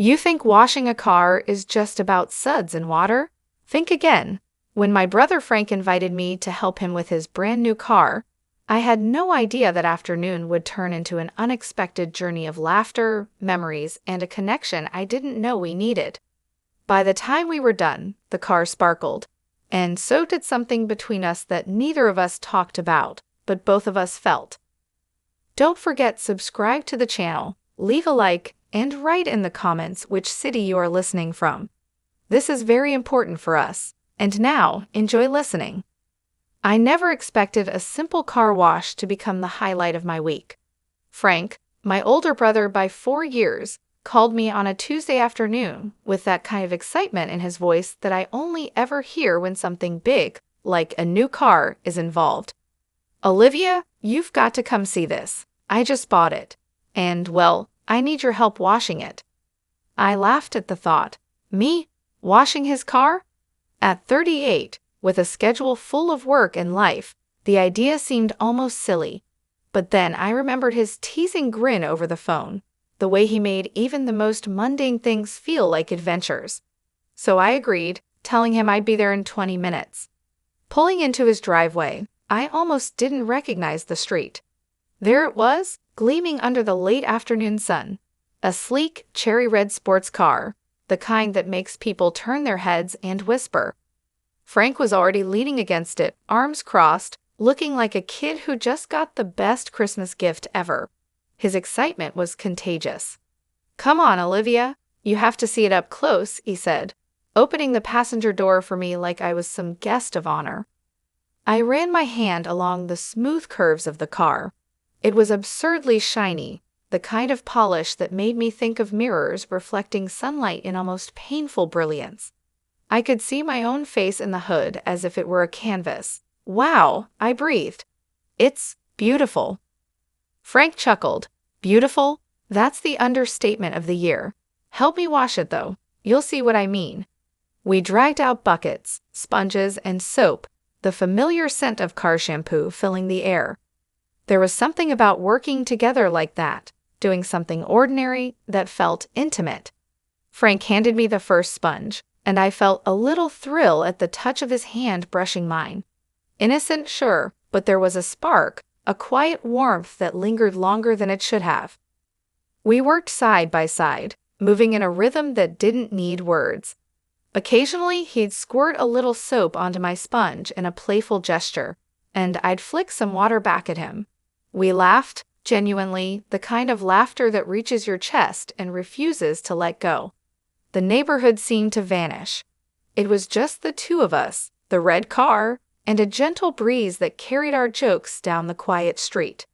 You think washing a car is just about suds and water? Think again. When my brother Frank invited me to help him with his brand new car, I had no idea that afternoon would turn into an unexpected journey of laughter, memories, and a connection I didn't know we needed. By the time we were done, the car sparkled, and so did something between us that neither of us talked about, but both of us felt. Don't forget to subscribe to the channel, leave a like, and write in the comments which city you are listening from. This is very important for us. And now, enjoy listening. I never expected a simple car wash to become the highlight of my week. Frank, my older brother by 4 years, called me on a Tuesday afternoon with that kind of excitement in his voice that I only ever hear when something big, like a new car, is involved. "Olivia, you've got to come see this. I just bought it. And, well, I need your help washing it." I laughed at the thought. Me? Washing his car? At 38, with a schedule full of work and life, the idea seemed almost silly. But then I remembered his teasing grin over the phone, the way he made even the most mundane things feel like adventures. So I agreed, telling him I'd be there in 20 minutes. Pulling into his driveway, I almost didn't recognize the street. There it was, gleaming under the late afternoon sun. A sleek, cherry-red sports car, the kind that makes people turn their heads and whisper. Frank was already leaning against it, arms crossed, looking like a kid who just got the best Christmas gift ever. His excitement was contagious. "Come on, Olivia. You have to see it up close," he said, opening the passenger door for me like I was some guest of honor. I ran my hand along the smooth curves of the car. It was absurdly shiny, the kind of polish that made me think of mirrors reflecting sunlight in almost painful brilliance. I could see my own face in the hood as if it were a canvas. "Wow," I breathed. "It's beautiful." Frank chuckled. "Beautiful? That's the understatement of the year. Help me wash it, though. You'll see what I mean." We dragged out buckets, sponges, and soap, the familiar scent of car shampoo filling the air. There was something about working together like that, doing something ordinary that felt intimate. Frank handed me the first sponge, and I felt a little thrill at the touch of his hand brushing mine. Innocent, sure, but there was a spark, a quiet warmth that lingered longer than it should have. We worked side by side, moving in a rhythm that didn't need words. Occasionally, he'd squirt a little soap onto my sponge in a playful gesture, and I'd flick some water back at him. We laughed, genuinely, the kind of laughter that reaches your chest and refuses to let go. The neighborhood seemed to vanish. It was just the two of us, the red car, and a gentle breeze that carried our jokes down the quiet street.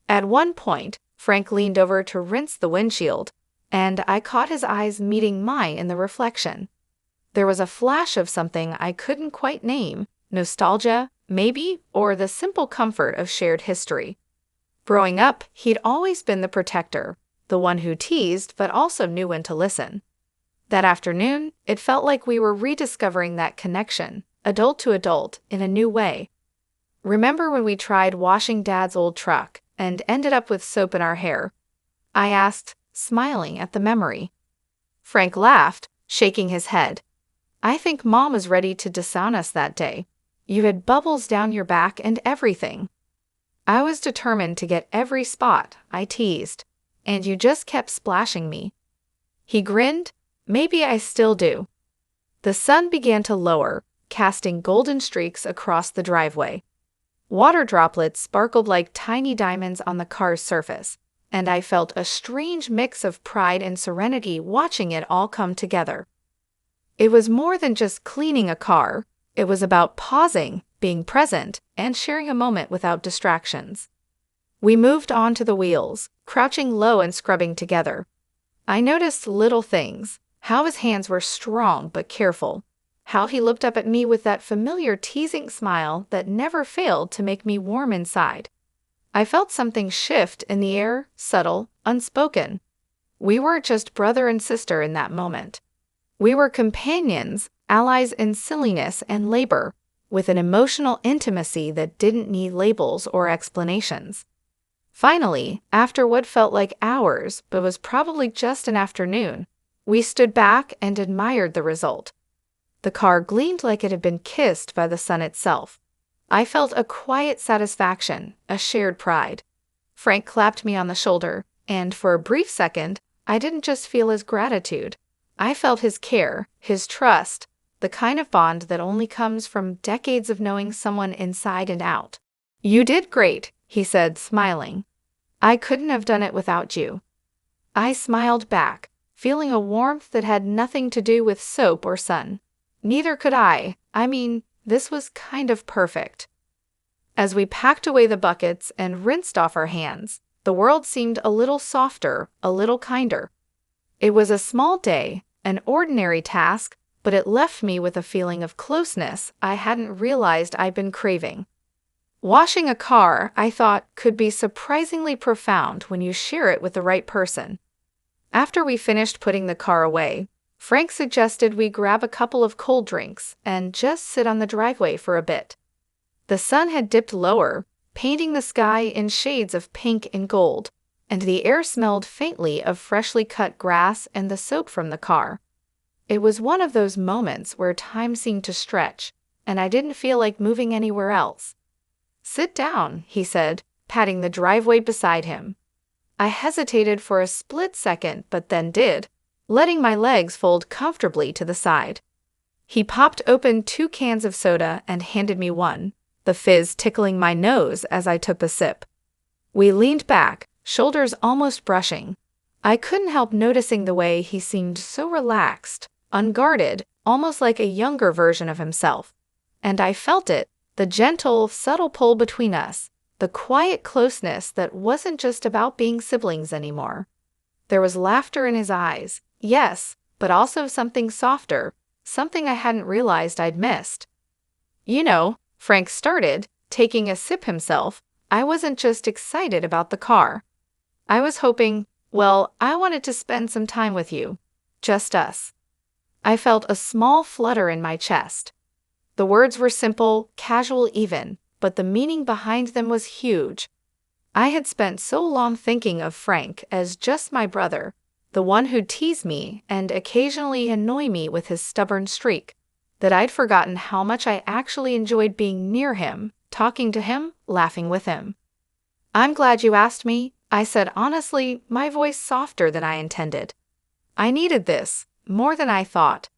At one point, Frank leaned over to rinse the windshield, and I caught his eyes meeting mine in the reflection. There was a flash of something I couldn't quite name, nostalgia, maybe, or the simple comfort of shared history. Growing up, he'd always been the protector, the one who teased but also knew when to listen. That afternoon, it felt like we were rediscovering that connection, adult to adult, in a new way. "Remember when we tried washing Dad's old truck and ended up with soap in our hair?" I asked, smiling at the memory. Frank laughed, shaking his head. "I think Mom was ready to disown us that day. You had bubbles down your back and everything." I was determined to get every spot, I teased, "and you just kept splashing me." He grinned. "Maybe I still do." The sun began to lower, casting golden streaks across the driveway. Water droplets sparkled like tiny diamonds on the car's surface, and I felt a strange mix of pride and serenity watching it all come together. It was more than just cleaning a car. It was about pausing, being present, and sharing a moment without distractions. We moved on to the wheels, crouching low and scrubbing together. I noticed little things, how his hands were strong but careful, how he looked up at me with that familiar teasing smile that never failed to make me warm inside. I felt something shift in the air, subtle, unspoken. We weren't just brother and sister in that moment. We were companions, allies in silliness and labor, with an emotional intimacy that didn't need labels or explanations. Finally, after what felt like hours but was probably just an afternoon, We stood back and admired the result. The car gleamed like it had been kissed by the sun itself. I felt a quiet satisfaction, a shared pride. Frank clapped me on the shoulder, and for a brief second, I didn't just feel his gratitude. I felt his care, his trust, the kind of bond that only comes from decades of knowing someone inside and out. "You did great," he said, smiling. "I couldn't have done it without you." I smiled back, feeling a warmth that had nothing to do with soap or sun. Neither could I. This was kind of perfect. As we packed away the buckets and rinsed off our hands, the world seemed a little softer, a little kinder. It was a small day, an ordinary task, but it left me with a feeling of closeness I hadn't realized I'd been craving. Washing a car, I thought, could be surprisingly profound when you share it with the right person. After we finished putting the car away, Frank suggested we grab a couple of cold drinks and just sit on the driveway for a bit. The sun had dipped lower, painting the sky in shades of pink and gold, and the air smelled faintly of freshly cut grass and the soap from the car. It was one of those moments where time seemed to stretch, and I didn't feel like moving anywhere else. "Sit down," he said, patting the driveway beside him. I hesitated for a split second, but then did, letting my legs fold comfortably to the side. He popped open 2 cans of soda and handed me one, the fizz tickling my nose as I took a sip. We leaned back, shoulders almost brushing. I couldn't help noticing the way he seemed so relaxed, unguarded, almost like a younger version of himself. And I felt it, the gentle, subtle pull between us, the quiet closeness that wasn't just about being siblings anymore. There was laughter in his eyes, yes, but also something softer, something I hadn't realized I'd missed. "You know," Frank started, taking a sip himself, "I wasn't just excited about the car. I was hoping, I wanted to spend some time with you. Just us." I felt a small flutter in my chest. The words were simple, casual even, but the meaning behind them was huge. I had spent so long thinking of Frank as just my brother, the one who'd tease me and occasionally annoy me with his stubborn streak, that I'd forgotten how much I actually enjoyed being near him, talking to him, laughing with him. "I'm glad you asked me," I said honestly, my voice softer than I intended. "I needed this, more than I thought."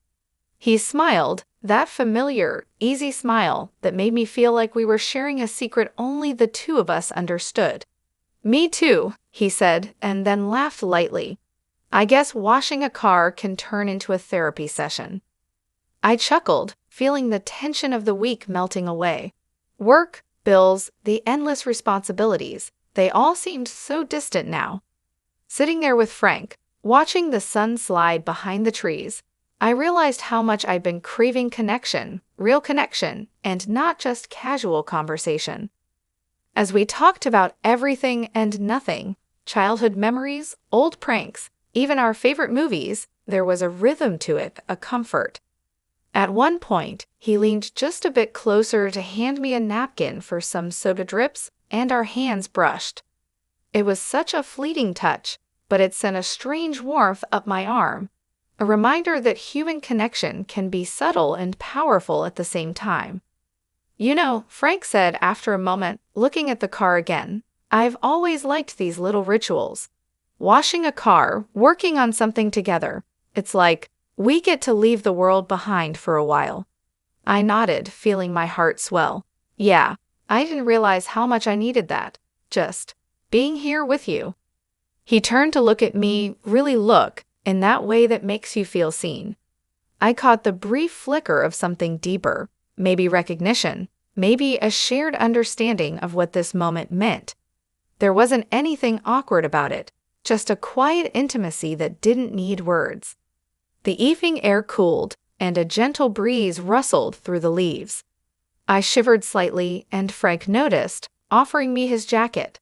He smiled, that familiar, easy smile that made me feel like we were sharing a secret only the two of us understood. "Me too," he said, and then laughed lightly. "I guess washing a car can turn into a therapy session." I chuckled, feeling the tension of the week melting away. Work, bills, the endless responsibilities, they all seemed so distant now. Sitting there with Frank, watching the sun slide behind the trees, I realized how much I'd been craving connection, real connection, and not just casual conversation. As we talked about everything and nothing, childhood memories, old pranks, even our favorite movies, there was a rhythm to it, a comfort. At one point, he leaned just a bit closer to hand me a napkin for some soda drips, and our hands brushed. It was such a fleeting touch, but it sent a strange warmth up my arm, a reminder that human connection can be subtle and powerful at the same time. "You know," Frank said after a moment, looking at the car again, "I've always liked these little rituals. Washing a car, working on something together. It's like, we get to leave the world behind for a while." I nodded, feeling my heart swell. "Yeah, I didn't realize how much I needed that. Just being here with you." He turned to look at me, really look, in that way that makes you feel seen. I caught the brief flicker of something deeper, maybe recognition, maybe a shared understanding of what this moment meant. There wasn't anything awkward about it, just a quiet intimacy that didn't need words. The evening air cooled, and a gentle breeze rustled through the leaves. I shivered slightly, and Frank noticed, offering me his jacket.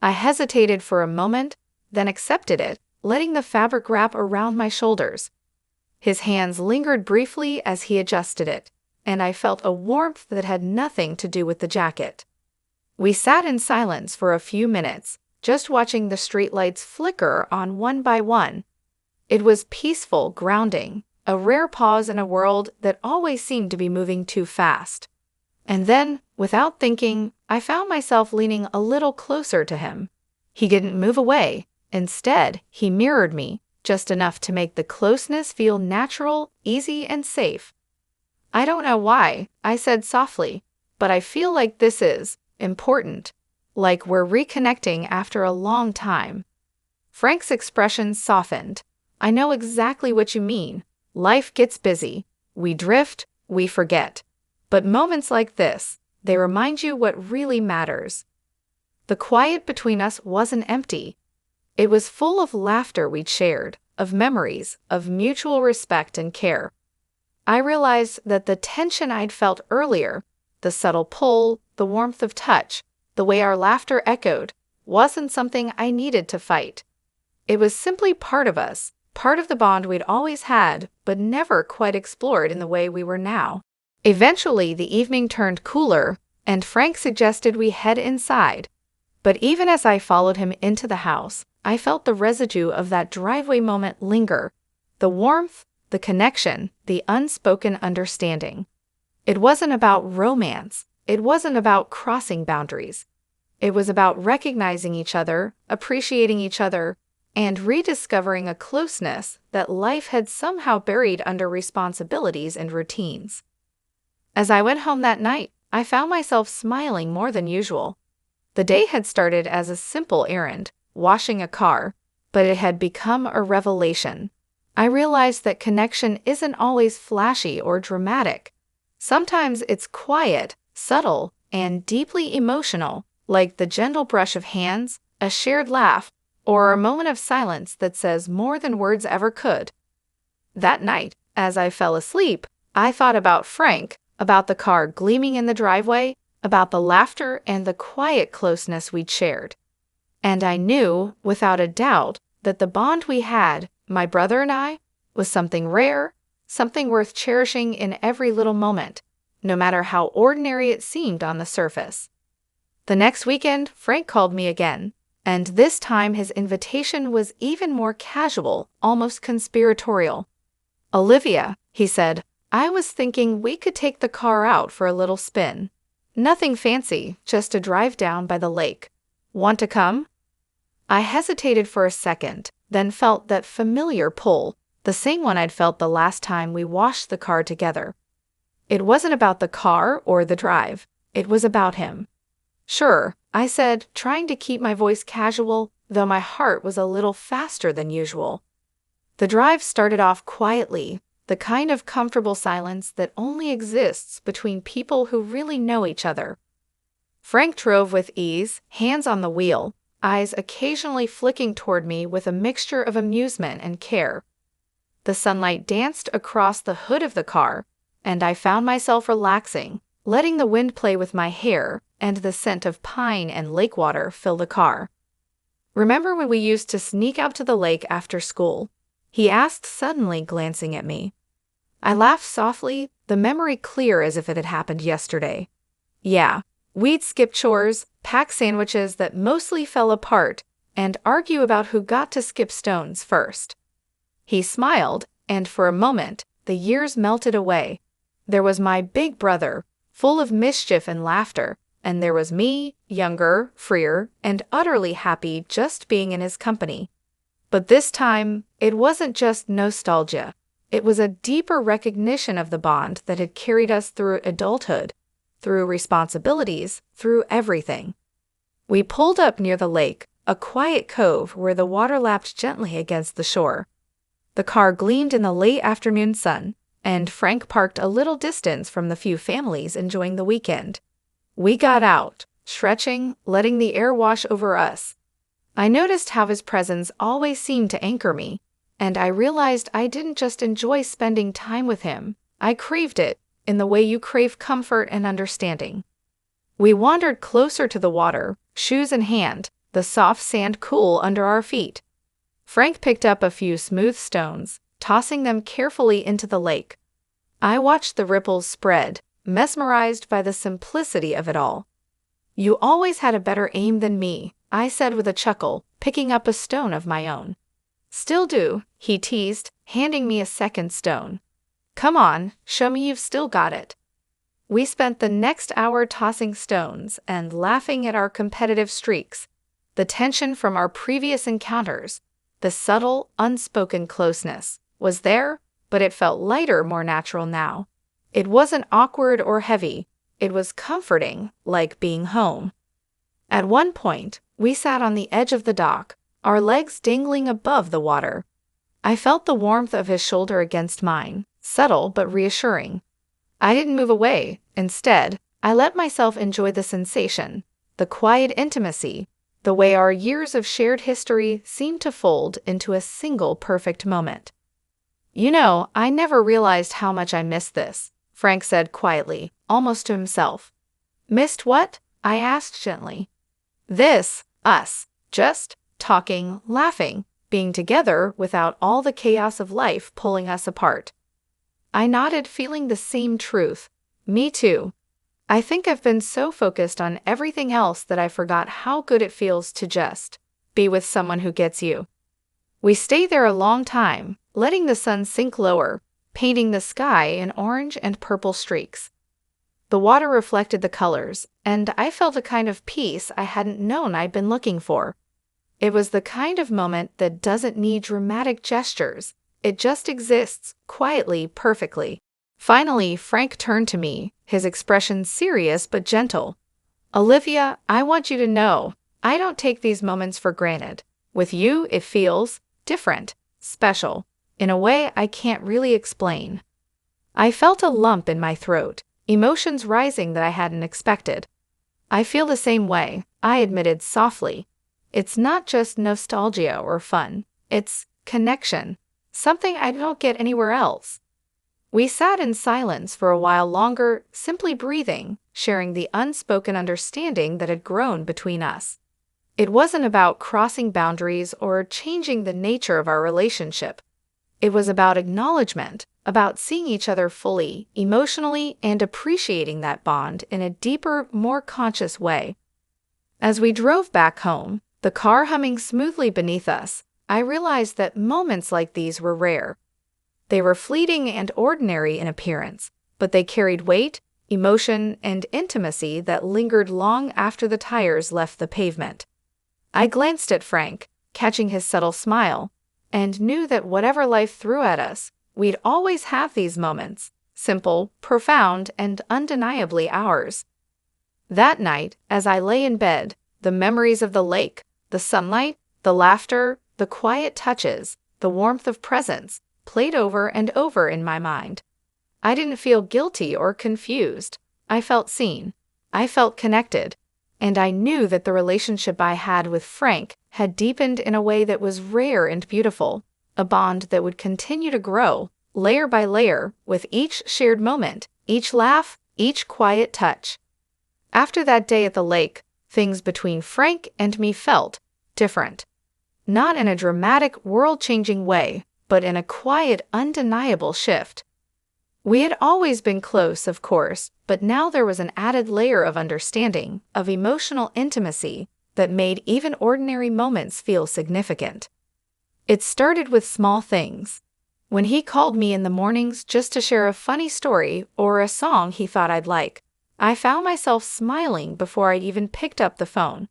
I hesitated for a moment, then accepted it, letting the fabric wrap around my shoulders. His hands lingered briefly as he adjusted it, and I felt a warmth that had nothing to do with the jacket. We sat in silence for a few minutes, just watching the streetlights flicker on one by one. It was peaceful, grounding, a rare pause in a world that always seemed to be moving too fast. And then, without thinking, I found myself leaning a little closer to him. He didn't move away. Instead, he mirrored me, just enough to make the closeness feel natural, easy, and safe. "I don't know why," I said softly, "but I feel like this is important, like we're reconnecting after a long time." Frank's expression softened. "I know exactly what you mean. Life gets busy. We drift, we forget. But moments like this, they remind you what really matters." The quiet between us wasn't empty. It was full of laughter we'd shared, of memories, of mutual respect and care. I realized that the tension I'd felt earlier, the subtle pull, the warmth of touch, the way our laughter echoed, wasn't something I needed to fight. It was simply part of us, part of the bond we'd always had, but never quite explored in the way we were now. Eventually, the evening turned cooler, and Frank suggested we head inside. But even as I followed him into the house, I felt the residue of that driveway moment linger. The warmth, the connection, the unspoken understanding. It wasn't about romance. It wasn't about crossing boundaries. It was about recognizing each other, appreciating each other, and rediscovering a closeness that life had somehow buried under responsibilities and routines. As I went home that night, I found myself smiling more than usual. The day had started as a simple errand, washing a car, but it had become a revelation. I realized that connection isn't always flashy or dramatic. Sometimes it's quiet, subtle, and deeply emotional, like the gentle brush of hands, a shared laugh, or a moment of silence that says more than words ever could. That night, as I fell asleep, I thought about Frank, about the car gleaming in the driveway, about the laughter and the quiet closeness we'd shared. And I knew, without a doubt, that the bond we had, my brother and I, was something rare, something worth cherishing in every little moment, no matter how ordinary it seemed on the surface. The next weekend, Frank called me again, and this time his invitation was even more casual, almost conspiratorial. "Olivia," he said, "I was thinking we could take the car out for a little spin. Nothing fancy, just a drive down by the lake. Want to come?" I hesitated for a second, then felt that familiar pull, the same one I'd felt the last time we washed the car together. It wasn't about the car or the drive. It was about him. "Sure," I said, trying to keep my voice casual, though my heart was a little faster than usual. The drive started off quietly, the kind of comfortable silence that only exists between people who really know each other. Frank drove with ease, hands on the wheel, eyes occasionally flicking toward me with a mixture of amusement and care. The sunlight danced across the hood of the car, and I found myself relaxing, letting the wind play with my hair and the scent of pine and lake water fill the car. "Remember when we used to sneak out to the lake after school?" he asked suddenly, glancing at me. I laughed softly, the memory clear as if it had happened yesterday. "Yeah, we'd skip chores, pack sandwiches that mostly fell apart, and argue about who got to skip stones first." He smiled, and for a moment, the years melted away. There was my big brother, full of mischief and laughter, and there was me, younger, freer, and utterly happy just being in his company. But this time, it wasn't just nostalgia. It was a deeper recognition of the bond that had carried us through adulthood, through responsibilities, through everything. We pulled up near the lake, a quiet cove where the water lapped gently against the shore. The car gleamed in the late afternoon sun, and Frank parked a little distance from the few families enjoying the weekend. We got out, stretching, letting the air wash over us. I noticed how his presence always seemed to anchor me, and I realized I didn't just enjoy spending time with him, I craved it, in the way you crave comfort and understanding. We wandered closer to the water, shoes in hand, the soft sand cool under our feet. Frank picked up a few smooth stones, tossing them carefully into the lake. I watched the ripples spread, mesmerized by the simplicity of it all. "You always had a better aim than me," I said with a chuckle, picking up a stone of my own. Still do, he teased, handing me a second stone. Come on, show me you've still got it. We spent the next hour tossing stones and laughing at our competitive streaks, the tension from our previous encounters, the subtle, unspoken closeness was there, but it felt lighter, more natural now. It wasn't awkward or heavy. It was comforting, like being home. At one point, we sat on the edge of the dock, our legs dangling above the water. I felt the warmth of his shoulder against mine, subtle but reassuring. I didn't move away. Instead, I let myself enjoy the sensation, the quiet intimacy, the way our years of shared history seemed to fold into a single perfect moment. You know, I never realized how much I missed this, Frank said quietly, almost to himself. Missed what? I asked gently. This, us, just talking, laughing, being together without all the chaos of life pulling us apart. I nodded, feeling the same truth. Me too. I think I've been so focused on everything else that I forgot how good it feels to just be with someone who gets you. We stayed there a long time, letting the sun sink lower, painting the sky in orange and purple streaks. The water reflected the colors, and I felt a kind of peace I hadn't known I'd been looking for. It was the kind of moment that doesn't need dramatic gestures. It just exists, quietly, perfectly. Finally, Frank turned to me, his expression serious but gentle. Olivia, I want you to know, I don't take these moments for granted. With you, it feels different, special, in a way I can't really explain. I felt a lump in my throat, emotions rising that I hadn't expected. I feel the same way, I admitted softly. It's not just nostalgia or fun, it's connection, something I don't get anywhere else. We sat in silence for a while longer, simply breathing, sharing the unspoken understanding that had grown between us. It wasn't about crossing boundaries or changing the nature of our relationship. It was about acknowledgement, about seeing each other fully, emotionally, and appreciating that bond in a deeper, more conscious way. As we drove back home, the car humming smoothly beneath us, I realized that moments like these were rare. They were fleeting and ordinary in appearance, but they carried weight, emotion, and intimacy that lingered long after the tires left the pavement. I glanced at Frank, catching his subtle smile, and knew that whatever life threw at us, we'd always have these moments, simple, profound, and undeniably ours. That night, as I lay in bed, the memories of the lake, the sunlight, the laughter, the quiet touches, the warmth of presence, played over and over in my mind. I didn't feel guilty or confused. I felt seen. I felt connected. And I knew that the relationship I had with Frank had deepened in a way that was rare and beautiful, a bond that would continue to grow, layer by layer, with each shared moment, each laugh, each quiet touch. After that day at the lake, things between Frank and me felt different. Not in a dramatic, world-changing way, but in a quiet, undeniable shift. We had always been close, of course, but now there was an added layer of understanding, of emotional intimacy, that made even ordinary moments feel significant. It started with small things. When he called me in the mornings just to share a funny story or a song he thought I'd like, I found myself smiling before I'd even picked up the phone.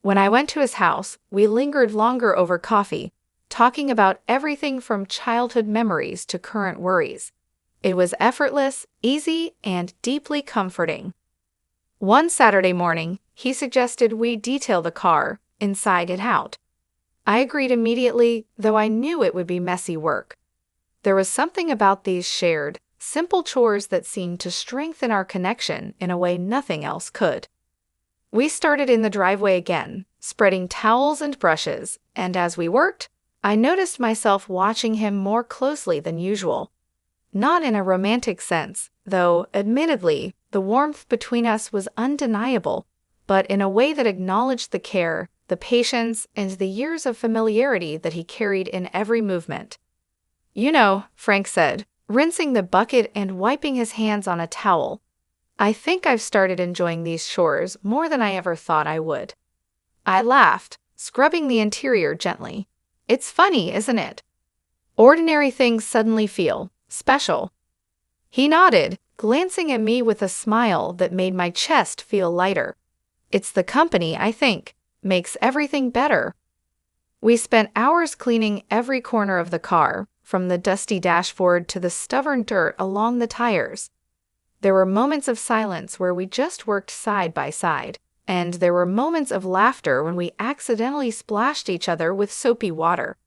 When I went to his house, we lingered longer over coffee, talking about everything from childhood memories to current worries. It was effortless, easy, and deeply comforting. One Saturday morning, he suggested we detail the car, inside and out. I agreed immediately, though I knew it would be messy work. There was something about these shared, simple chores that seemed to strengthen our connection in a way nothing else could. We started in the driveway again, spreading towels and brushes, and as we worked, I noticed myself watching him more closely than usual. Not in a romantic sense, though, admittedly, the warmth between us was undeniable, but in a way that acknowledged the care, the patience, and the years of familiarity that he carried in every movement. You know, Frank said, rinsing the bucket and wiping his hands on a towel. I think I've started enjoying these chores more than I ever thought I would. I laughed, scrubbing the interior gently. It's funny, isn't it? Ordinary things suddenly feel special. He nodded, glancing at me with a smile that made my chest feel lighter. It's the company, I think, makes everything better. We spent hours cleaning every corner of the car, from the dusty dashboard to the stubborn dirt along the tires. There were moments of silence where we just worked side by side, and there were moments of laughter when we accidentally splashed each other with soapy water.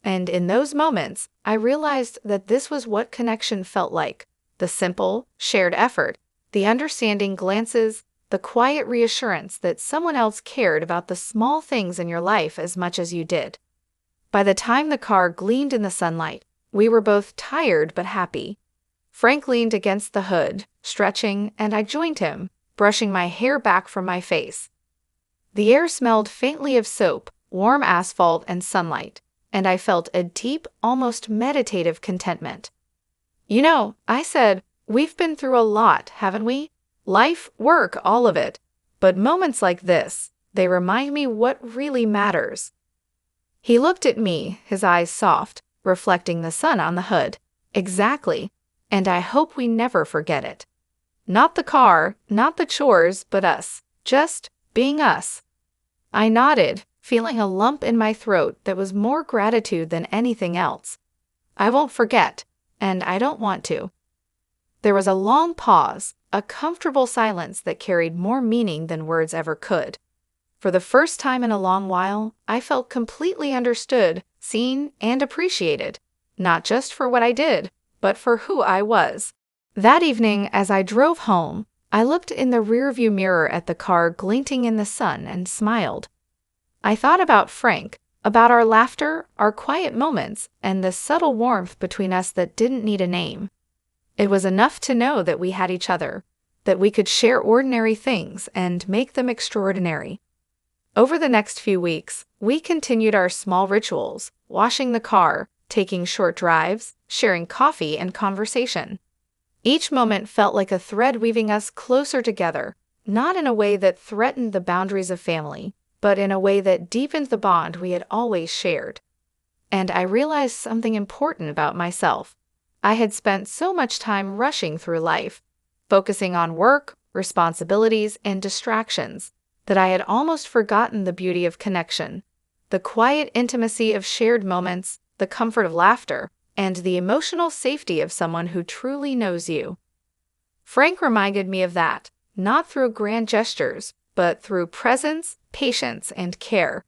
And in those moments, I realized that this was what connection felt like: the simple, shared effort, the understanding glances, the quiet reassurance that someone else cared about the small things in your life as much as you did. By the time the car gleamed in the sunlight, we were both tired but happy. Frank leaned against the hood, stretching, and I joined him, brushing my hair back from my face. The air smelled faintly of soap, warm asphalt, and sunlight, and I felt a deep, almost meditative contentment. "You know," I said, "we've been through a lot, haven't we? Life, work, all of it. But moments like this, they remind me what really matters." He looked at me, his eyes soft, reflecting the sun on the hood. "Exactly. And I hope we never forget it. Not the car, not the chores, but us. Just being us." I nodded, feeling a lump in my throat that was more gratitude than anything else. "I won't forget, and I don't want to." There was a long pause, a comfortable silence that carried more meaning than words ever could. For the first time in a long while, I felt completely understood, seen, and appreciated, not just for what I did, but for who I was. That evening, as I drove home, I looked in the rearview mirror at the car glinting in the sun and smiled. I thought about Frank, about our laughter, our quiet moments, and the subtle warmth between us that didn't need a name. It was enough to know that we had each other, that we could share ordinary things and make them extraordinary. Over the next few weeks, we continued our small rituals, washing the car, taking short drives, sharing coffee and conversation. Each moment felt like a thread weaving us closer together, not in a way that threatened the boundaries of family, but in a way that deepened the bond we had always shared. And I realized something important about myself. I had spent so much time rushing through life, focusing on work, responsibilities, and distractions, that I had almost forgotten the beauty of connection, the quiet intimacy of shared moments, the comfort of laughter, and the emotional safety of someone who truly knows you. Frank reminded me of that, not through grand gestures, but through presence, patience, and care.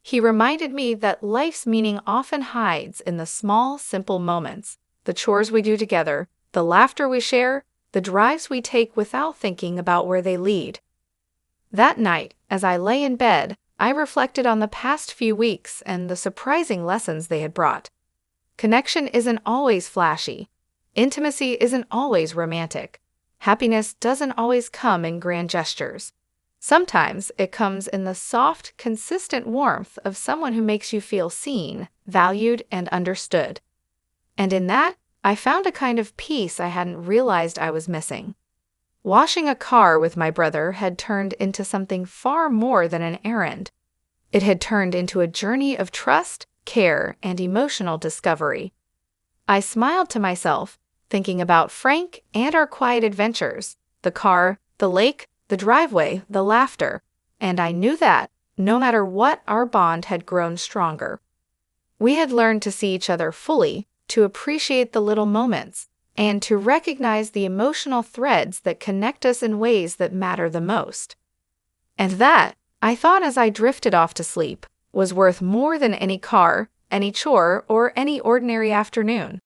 He reminded me that life's meaning often hides in the small, simple moments, the chores we do together, the laughter we share, the drives we take without thinking about where they lead. That night, as I lay in bed, I reflected on the past few weeks and the surprising lessons they had brought. Connection isn't always flashy. Intimacy isn't always romantic. Happiness doesn't always come in grand gestures. Sometimes it comes in the soft, consistent warmth of someone who makes you feel seen, valued, and understood. And in that, I found a kind of peace I hadn't realized I was missing. Washing a car with my brother had turned into something far more than an errand. It had turned into a journey of trust, care, and emotional discovery. I smiled to myself, thinking about Frank and our quiet adventures, the car, the lake, the driveway, the laughter, and I knew that, no matter what, our bond had grown stronger. We had learned to see each other fully, to appreciate the little moments, and to recognize the emotional threads that connect us in ways that matter the most. And that, I thought as I drifted off to sleep, was worth more than any car, any chore, or any ordinary afternoon.